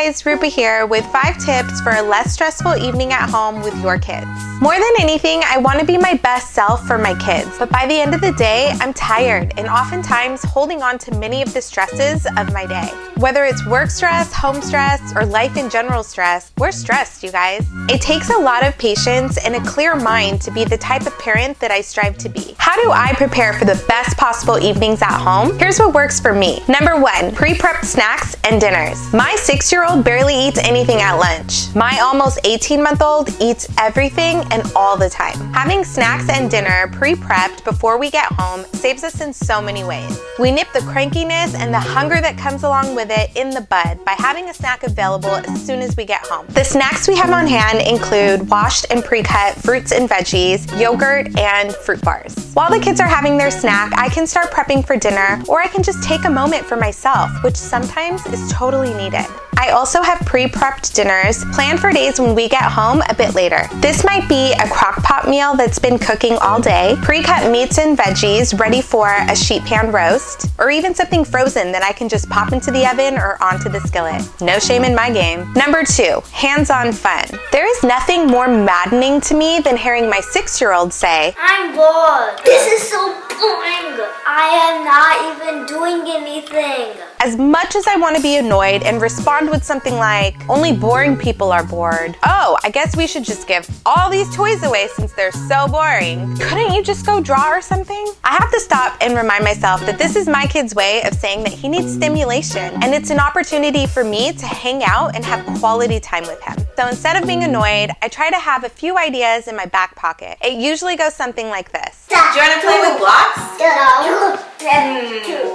guys, Rupa here with 5 tips for a less stressful evening at home with your kids. More than anything, I want to be my best self for my kids, but by the end of the day, I'm tired and oftentimes holding on to many of the stresses of my day. Whether it's work stress, home stress, or life in general stress, we're stressed, you guys. It takes a lot of patience and a clear mind to be the type of parent that I strive to be. How do I prepare for the best possible evenings at home? Here's what works for me. Number 1, pre-prepped snacks and dinners. My 6-year-old barely eats anything at lunch. My almost 18-month-old eats everything and all the time. Having snacks and dinner pre-prepped before we get home saves us in so many ways. We nip the crankiness and the hunger that comes along with it in the bud by having a snack available as soon as we get home. The snacks we have on hand include washed and pre-cut fruits and veggies, yogurt, and fruit bars. While the kids are having their snack, I can start prepping for dinner, or I can just take a moment for myself, which sometimes is totally needed. I also have pre-prepped dinners planned for days when we get home a bit later. This might be a crock pot meal that's been cooking all day, pre-cut meats and veggies ready for a sheet pan roast, or even something frozen that I can just pop into the oven or onto the skillet. No shame in my game. Number 2, hands-on fun. There is nothing more maddening to me than hearing my 6-year-old say, "I'm bored. This is so boring. I am not even doing anything." As much as I want to be annoyed and respond with something like, "Only boring people are bored. Oh, I guess we should just give all these toys away since they're so boring. Couldn't you just go draw or something?" I have to stop and remind myself that this is my kid's way of saying that he needs stimulation, and it's an opportunity for me to hang out and have quality time with him. So instead of being annoyed, I try to have a few ideas in my back pocket. It usually goes something like this. Do you want to play with blocks? No.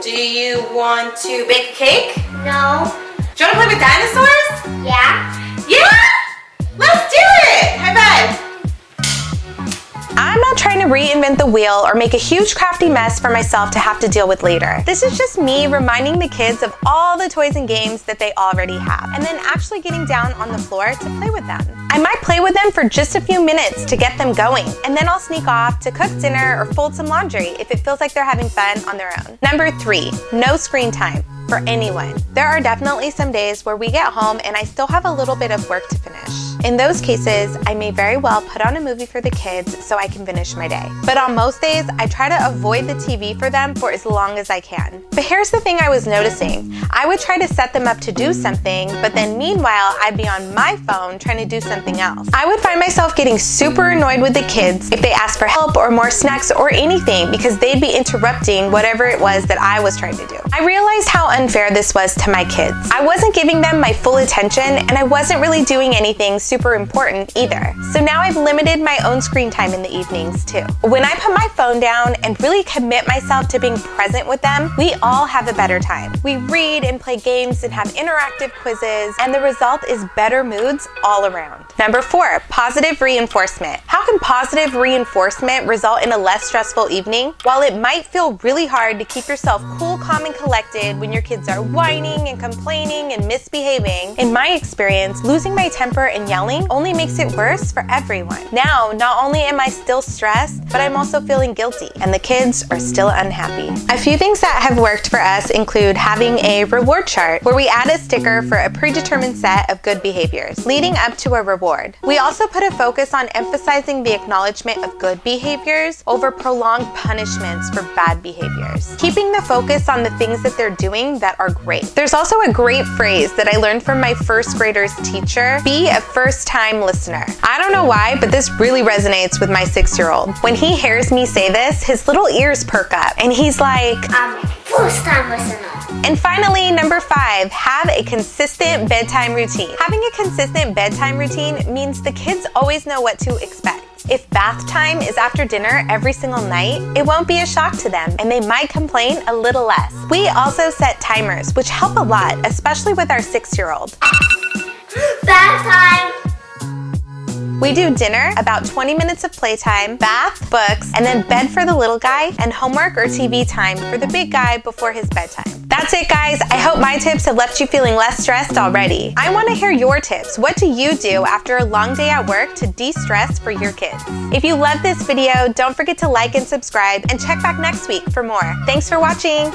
Do you want to bake a cake? No. Do you want to play with dinosaurs? Yeah. Yeah? Let's do it! High five! I'm not trying to reinvent the wheel or make a huge crafty mess for myself to have to deal with later. This is just me reminding the kids of all the toys and games that they already have, and then actually getting down on the floor to play with them. I might play with them for just a few minutes to get them going, and then I'll sneak off to cook dinner or fold some laundry if it feels like they're having fun on their own. Number 3, no screen time for anyone. There are definitely some days where we get home and I still have a little bit of work to finish. In those cases, I may very well put on a movie for the kids so I can finish my day. But on most days, I try to avoid the TV for them for as long as I can. But here's the thing I was noticing. I would try to set them up to do something, but then meanwhile, I'd be on my phone trying to do something else. I would find myself getting super annoyed with the kids if they asked for help or more snacks or anything because they'd be interrupting whatever it was that I was trying to do. I realized how unfair this was to my kids. I wasn't giving them my full attention, and I wasn't really doing anything super important either. So now I've limited my own screen time in the evenings too. When I put my phone down and really commit myself to being present with them, we all have a better time. We read and play games and have interactive quizzes, and the result is better moods all around. Number 4, positive reinforcement. How can positive reinforcement result in a less stressful evening? While it might feel really hard to keep yourself cool, calm, and collected when your kids are whining and complaining and misbehaving, in my experience, losing my temper and yelling only makes it worse for everyone. Now, not only am I still stressed, but I'm also feeling guilty, and the kids are still unhappy. A few things that have worked for us include having a reward chart where we add a sticker for a predetermined set of good behaviors, leading up to a reward. We also put a focus on emphasizing the acknowledgement of good behaviors over prolonged punishments for bad behaviors, keeping the focus on the things that they're doing that are great. There's also a great phrase that I learned from my first grader's teacher: be a first-time listener. I don't know why, but this really resonates with my 6-year-old. When he hears me say this, his little ears perk up, and he's like, I'm a first-time listener. And finally, number 5, have a consistent bedtime routine. Having a consistent bedtime routine means the kids always know what to expect. If bath time is after dinner every single night, it won't be a shock to them, and they might complain a little less. We also set timers, which help a lot, especially with our 6-year-old. Bath time. We do dinner, about 20 minutes of playtime, bath, books, and then bed for the little guy, and homework or TV time for the big guy before his bedtime. That's it, guys. I hope my tips have left you feeling less stressed already. I want to hear your tips. What do you do after a long day at work to de-stress for your kids? If you loved this video, don't forget to like and subscribe, and check back next week for more. Thanks for watching.